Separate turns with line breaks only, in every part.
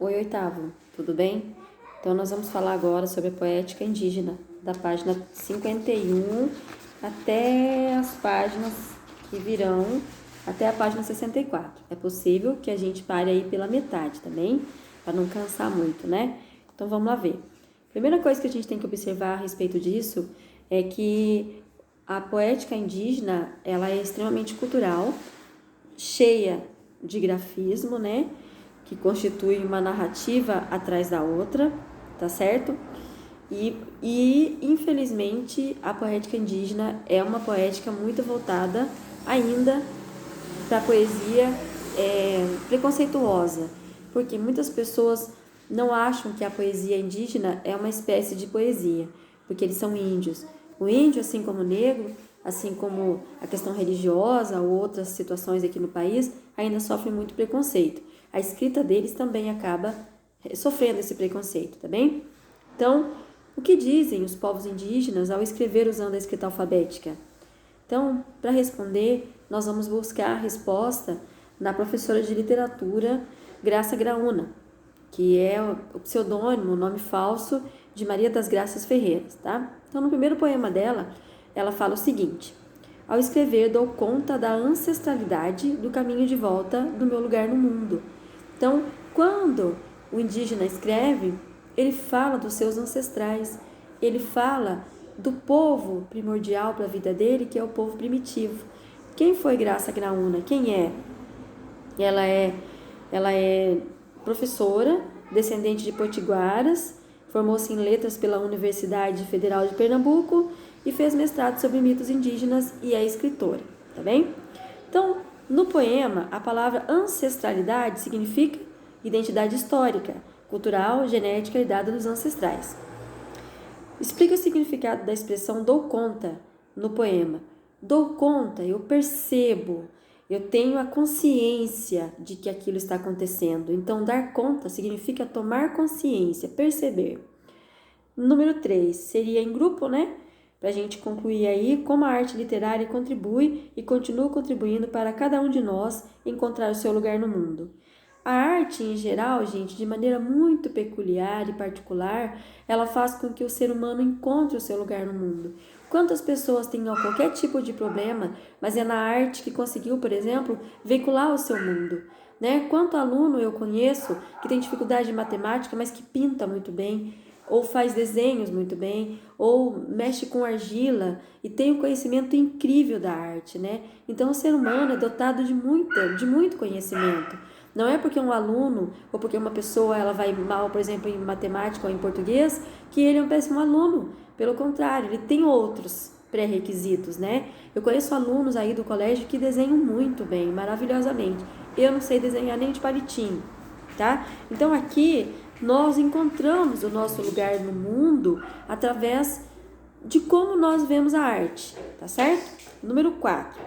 Oi, oitavo, tudo bem? Então, nós vamos falar agora sobre a poética indígena, da página 51 até as páginas que virão até a página 64. É possível que a gente pare aí pela metade também, para não cansar muito, né? Então, vamos lá ver. Primeira coisa que a gente tem que observar a respeito disso é que a poética indígena, ela é extremamente cultural, cheia de grafismo, né? Que constitui uma narrativa atrás da outra, tá certo? Infelizmente, a poética indígena é uma poética muito voltada ainda para a poesia preconceituosa, porque muitas pessoas não acham que a poesia indígena é uma espécie de poesia, porque eles são índios. O índio, assim como o negro, assim como a questão religiosa ou outras situações aqui no país, ainda sofrem muito preconceito. A escrita deles também acaba sofrendo esse preconceito, tá bem? Então, o que dizem os povos indígenas ao escrever usando a escrita alfabética? Então, para responder, nós vamos buscar a resposta na professora de literatura Graça Graúna, que é o pseudônimo, o nome falso de Maria das Graças Ferreiras, tá? Então, no primeiro poema dela, ela fala o seguinte: ao escrever, dou conta da ancestralidade do caminho de volta do meu lugar no mundo. Então, quando o indígena escreve, ele fala dos seus ancestrais, ele fala do povo primordial para a vida dele, que é o povo primitivo. Quem foi Graça Graúna? Quem é? Ela é professora, descendente de potiguaras, formou-se em letras pela Universidade Federal de Pernambuco e fez mestrado sobre mitos indígenas e é escritora, tá bem? Então, no poema, a palavra ancestralidade significa identidade histórica, cultural, genética herdada dos ancestrais. Explica o significado da expressão dou conta no poema. Dou conta, eu percebo, eu tenho a consciência de que aquilo está acontecendo. Então, dar conta significa tomar consciência, perceber. Número 3 seria em grupo, né? Para a gente concluir aí como a arte literária contribui e continua contribuindo para cada um de nós encontrar o seu lugar no mundo. A arte, em geral, gente, de maneira muito peculiar e particular, ela faz com que o ser humano encontre o seu lugar no mundo. Quantas pessoas têm qualquer tipo de problema, mas é na arte que conseguiu, por exemplo, veicular o seu mundo, né? Quanto aluno eu conheço que tem dificuldade em matemática, mas que pinta muito bem, ou faz desenhos muito bem, ou mexe com argila e tem um conhecimento incrível da arte, né? Então o ser humano é dotado de muito conhecimento. Não é porque um aluno ou porque uma pessoa ela vai mal, por exemplo, em matemática ou em português, que ele é um péssimo aluno. Pelo contrário, ele tem outros pré-requisitos, né? Eu conheço alunos aí do colégio que desenham muito bem, maravilhosamente. Eu não sei desenhar nem de palitinho, tá? Então aqui nós encontramos o nosso lugar no mundo através de como nós vemos a arte, tá certo? Número 4.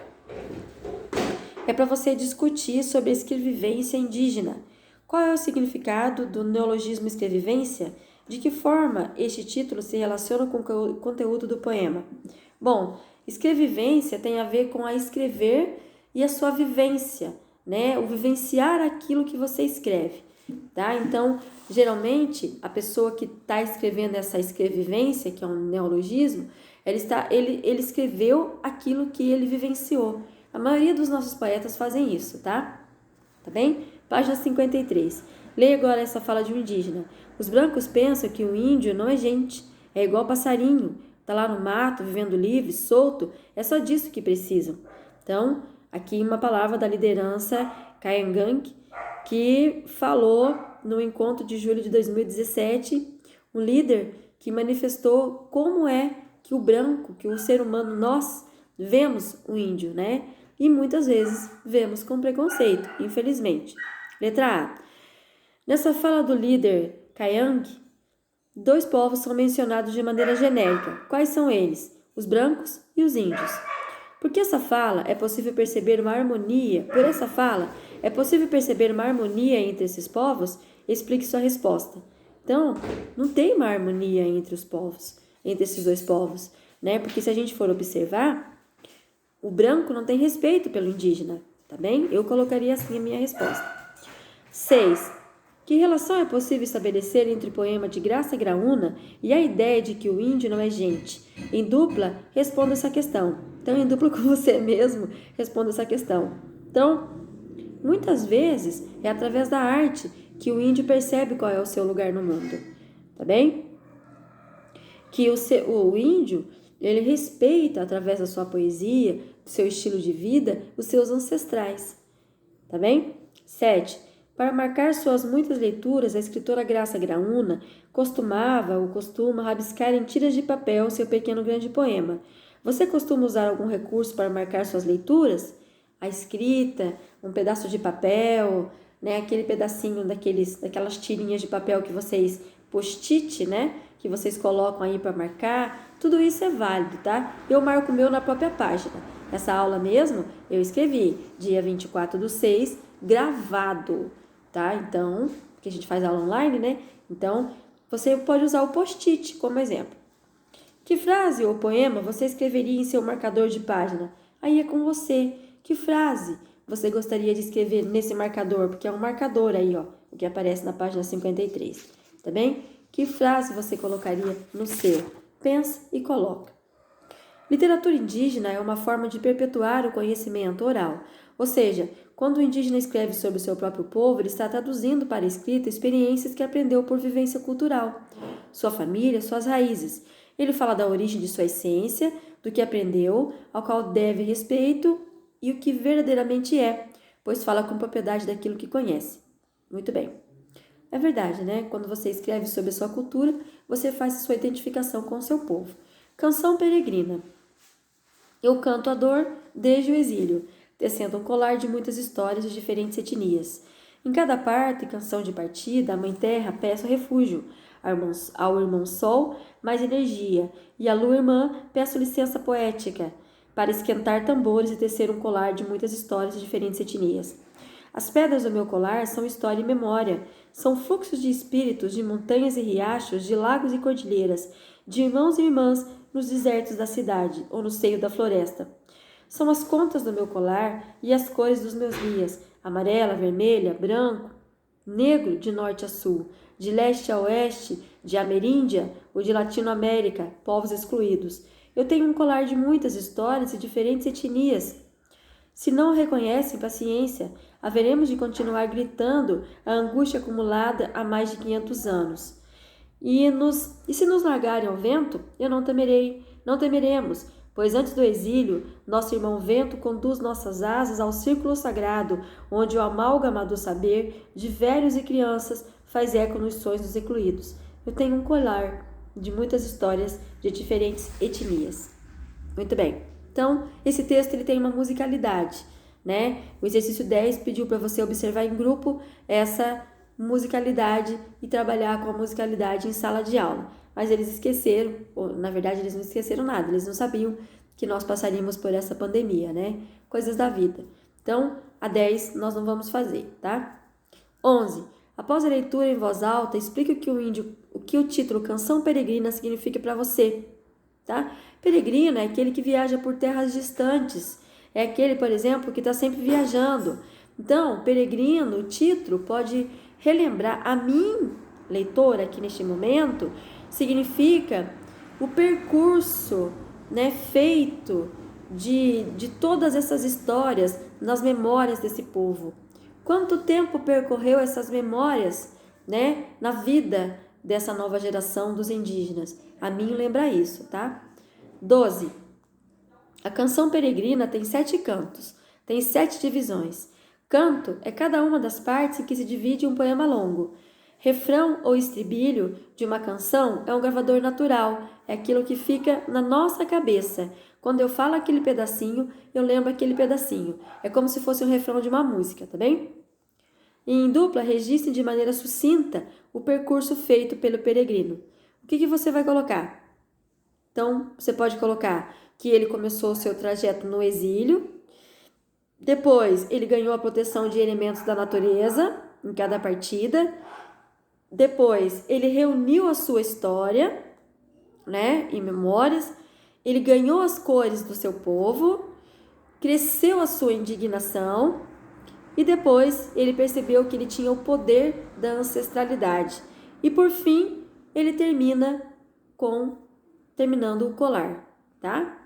É para você discutir sobre a escrevivência indígena. Qual é o significado do neologismo escrevivência? De que forma este título se relaciona com o conteúdo do poema? Bom, escrevivência tem a ver com a escrever e a sua vivência, né? O vivenciar aquilo que você escreve, tá? Então, geralmente, a pessoa que está escrevendo essa escrevivência, que é um neologismo, ele escreveu aquilo que ele vivenciou. A maioria dos nossos poetas fazem isso, tá? Tá bem? Página 53. Leia agora essa fala de um indígena. Os brancos pensam que o índio não é gente, é igual passarinho, tá lá no mato, vivendo livre, solto, é só disso que precisam. Então, aqui uma palavra da liderança Kayangang, que falou no encontro de julho de 2017, um líder que manifestou como é que o branco, que o ser humano, nós vemos o índio, né? E muitas vezes vemos com preconceito, infelizmente. Letra A. Nessa fala do líder Kayang, 2 povos são mencionados de maneira genérica. Quais são eles? Os brancos e os índios. Por essa fala é possível perceber uma harmonia entre esses povos? Explique sua resposta. Então, não tem uma harmonia entre os povos, entre esses 2 povos, né? Porque se a gente for observar, o branco não tem respeito pelo indígena, tá bem? Eu colocaria assim a minha resposta. 6. Que relação é possível estabelecer entre o poema de Graça Graúna e a ideia de que o índio não é gente? Em dupla, responda essa questão. Então, em dupla com você mesmo, responda essa questão. Então, muitas vezes é através da arte que o índio percebe qual é o seu lugar no mundo, tá bem? Que o índio, ele respeita através da sua poesia, do seu estilo de vida, os seus ancestrais, tá bem? 7. Para marcar suas muitas leituras, a escritora Graça Graúna costuma rabiscar em tiras de papel seu pequeno grande poema. Você costuma usar algum recurso para marcar suas leituras? A escrita, um pedaço de papel, né? Aquele pedacinho daquelas tirinhas de papel que vocês post-it, né? Que vocês colocam aí para marcar. Tudo isso é válido, tá? Eu marco o meu na própria página. Essa aula mesmo, eu escrevi dia 24/6, gravado, tá? Então, porque a gente faz aula online, né? Então, você pode usar o post-it como exemplo. Que frase ou poema você escreveria em seu marcador de página? Aí é com você. Que frase você gostaria de escrever nesse marcador? Porque é um marcador aí, ó, o que aparece na página 53, tá bem? Que frase você colocaria no seu? Pensa e coloca. Literatura indígena é uma forma de perpetuar o conhecimento oral, ou seja, quando o indígena escreve sobre o seu próprio povo, ele está traduzindo para a escrita experiências que aprendeu por vivência cultural, sua família, suas raízes. Ele fala da origem de sua essência, do que aprendeu, ao qual deve respeito e o que verdadeiramente é, pois fala com propriedade daquilo que conhece. Muito bem. É verdade, né? Quando você escreve sobre a sua cultura, você faz a sua identificação com o seu povo. Canção peregrina. Eu canto a dor desde o exílio, tecendo um colar de muitas histórias de diferentes etnias. Em cada parte, canção de partida, a Mãe Terra peço refúgio, ao irmão Sol mais energia, e à Lua Irmã peço licença poética, para esquentar tambores e tecer um colar de muitas histórias de diferentes etnias. As pedras do meu colar são história e memória, são fluxos de espíritos de montanhas e riachos, de lagos e cordilheiras, de irmãos e irmãs nos desertos da cidade ou no seio da floresta. São as contas do meu colar e as cores dos meus guias, amarela, vermelha, branco, negro de norte a sul, de leste a oeste, de Ameríndia ou de Latinoamérica, povos excluídos. Eu tenho um colar de muitas histórias e diferentes etnias. Se não o reconhecem, paciência, haveremos de continuar gritando a angústia acumulada há mais de 500 anos. E se nos largarem ao vento, eu não temeremos, pois antes do exílio, nosso irmão vento conduz nossas asas ao círculo sagrado, onde o amálgama do saber de velhos e crianças faz eco nos sonhos dos recluídos. Eu tenho um colar de muitas histórias de diferentes etnias. Muito bem. Então, esse texto ele tem uma musicalidade, né? O exercício 10 pediu para você observar em grupo essa musicalidade e trabalhar com a musicalidade em sala de aula. Mas eles esqueceram, ou na verdade eles não esqueceram nada, eles não sabiam que nós passaríamos por essa pandemia, né? Coisas da vida. Então, a 10 nós não vamos fazer, tá? 11. Após a leitura em voz alta, explique o que o título Canção Peregrina significa para você, tá? Peregrino é aquele que viaja por terras distantes, é aquele, por exemplo, que está sempre viajando. Então, peregrino, o título pode relembrar a mim, leitora, aqui neste momento, significa o percurso, né, feito de todas essas histórias nas memórias desse povo. Quanto tempo percorreu essas memórias, né, na vida dessa nova geração dos indígenas? A mim lembra isso, tá? 12. A canção peregrina tem 7 cantos, tem 7 divisões. Canto é cada uma das partes em que se divide um poema longo. Refrão ou estribilho de uma canção é um gravador natural, é aquilo que fica na nossa cabeça. Quando eu falo aquele pedacinho, eu lembro aquele pedacinho. É como se fosse um refrão de uma música, tá bem? E em dupla, registre de maneira sucinta o percurso feito pelo peregrino. O que você vai colocar? Então, você pode colocar que ele começou o seu trajeto no exílio, depois ele ganhou a proteção de elementos da natureza em cada partida, depois ele reuniu a sua história, né, em memórias, ele ganhou as cores do seu povo, cresceu a sua indignação, e depois ele percebeu que ele tinha o poder da ancestralidade. E por fim, ele terminando o colar, tá?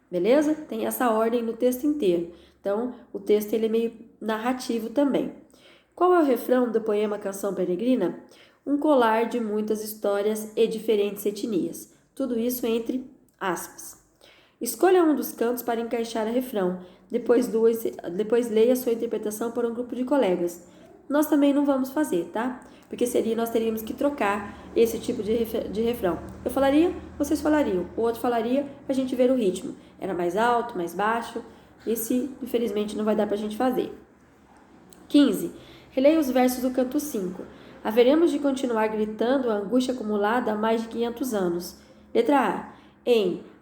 Beleza? Tem essa ordem no texto inteiro. Então, o texto ele é meio narrativo também. Qual é o refrão do poema Canção Peregrina? Um colar de muitas histórias e diferentes etnias. Tudo isso entre aspas. Escolha um dos cantos para encaixar o refrão. Depois leia sua interpretação por um grupo de colegas. Nós também não vamos fazer, tá? Porque nós teríamos que trocar esse tipo de refrão. Eu falaria, vocês falariam. O outro falaria, a gente ver o ritmo. Era mais alto, mais baixo. Esse, infelizmente, não vai dar pra gente fazer. 15. Releia os versos do canto 5. Haveremos de continuar gritando a angústia acumulada há mais de 500 anos. Letra A.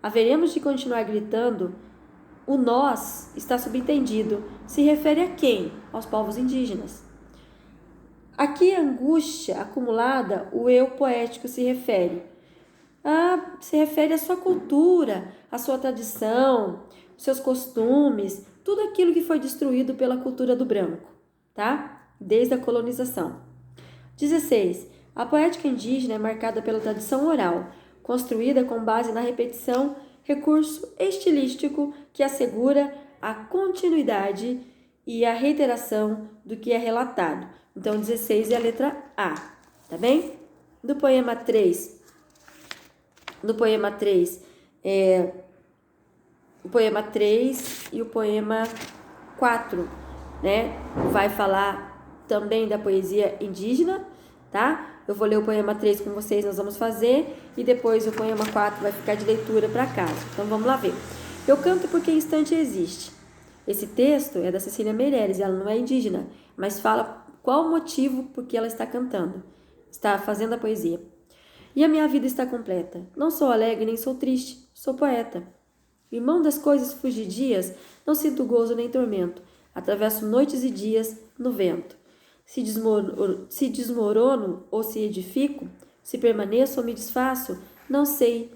Haveremos de continuar gritando. O nós está subentendido. Se refere a quem? Aos povos indígenas. Aqui a angústia acumulada, o eu poético se refere. Se refere à sua cultura, à sua tradição, seus costumes, tudo aquilo que foi destruído pela cultura do branco, tá? Desde a colonização. 16. A poética indígena é marcada pela tradição oral, construída com base na repetição, recurso estilístico que assegura a continuidade e a reiteração do que é relatado. Então, 16 é a letra A, tá bem? Do poema 3, o poema 3 e o poema 4, né? Vai falar também da poesia indígena, tá? Eu vou ler o poema 3 com vocês, nós vamos fazer, e depois o poema 4 vai ficar de leitura para casa. Então vamos lá ver. Eu canto porque instante existe. Esse texto é da Cecília Meirelles, ela não é indígena, mas fala qual o motivo por que ela está cantando, está fazendo a poesia. E a minha vida está completa. Não sou alegre nem sou triste, sou poeta. Irmão das coisas fugidias, não sinto gozo nem tormento. Atravesso noites e dias no vento. Se desmorono ou se edifico, se permaneço ou me desfaço, não sei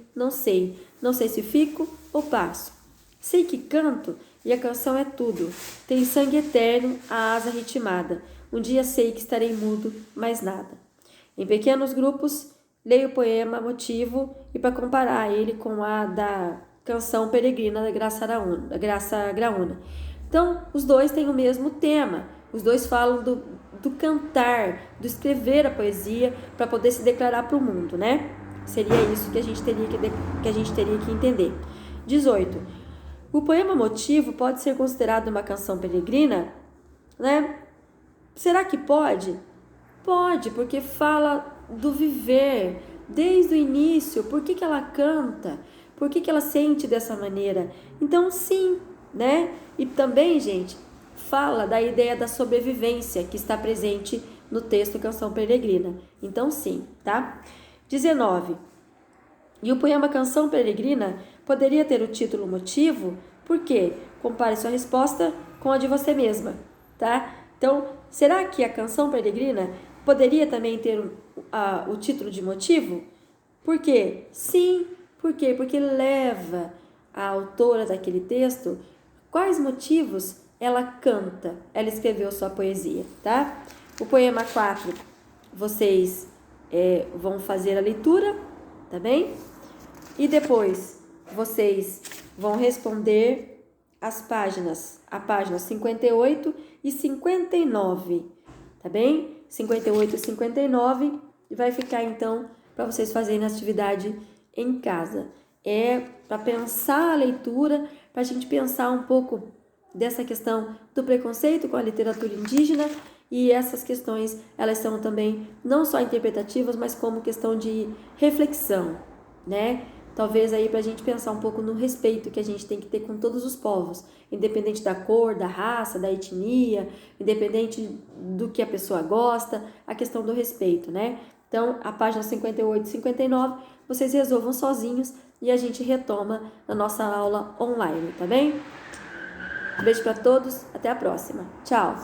se fico ou passo. Sei que canto e a canção é tudo. Tem sangue eterno, a asa ritmada. Um dia sei que estarei mudo, mais nada. Em pequenos grupos, leio o poema motivo e para comparar ele com a da Canção Peregrina da Graça Graúna. Então, os dois têm o mesmo tema. Os dois falam do cantar, do escrever a poesia para poder se declarar para o mundo, né? Seria isso que a gente teria que entender. 18. O poema motivo pode ser considerado uma canção peregrina, né? Será que pode? Pode, porque fala do viver desde o início. Por que ela canta? Por que ela sente dessa maneira? Então, sim, né? E também, gente, fala da ideia da sobrevivência que está presente no texto Canção Peregrina. Então, sim, tá? 19. E o poema Canção Peregrina poderia ter o título motivo, por quê? Compare sua resposta com a de você mesma, tá? Então, será que a Canção Peregrina poderia também ter o título de motivo? Por quê? Sim, por quê? Porque leva a autora daquele texto quais motivos ela canta, ela escreveu sua poesia, tá? O poema 4, vocês vão fazer a leitura, tá bem? E depois vocês vão responder a páginas 58 e 59, tá bem? 58 e 59, e vai ficar então para vocês fazerem a atividade em casa. É para pensar a leitura, para a gente pensar um pouco dessa questão do preconceito com a literatura indígena, e essas questões, elas são também não só interpretativas, mas como questão de reflexão, né? Talvez aí para a gente pensar um pouco no respeito que a gente tem que ter com todos os povos, independente da cor, da raça, da etnia, independente do que a pessoa gosta, a questão do respeito, né? Então, a página 58 e 59, vocês resolvam sozinhos e a gente retoma na nossa aula online, tá bem? Um beijo para todos, até a próxima. Tchau!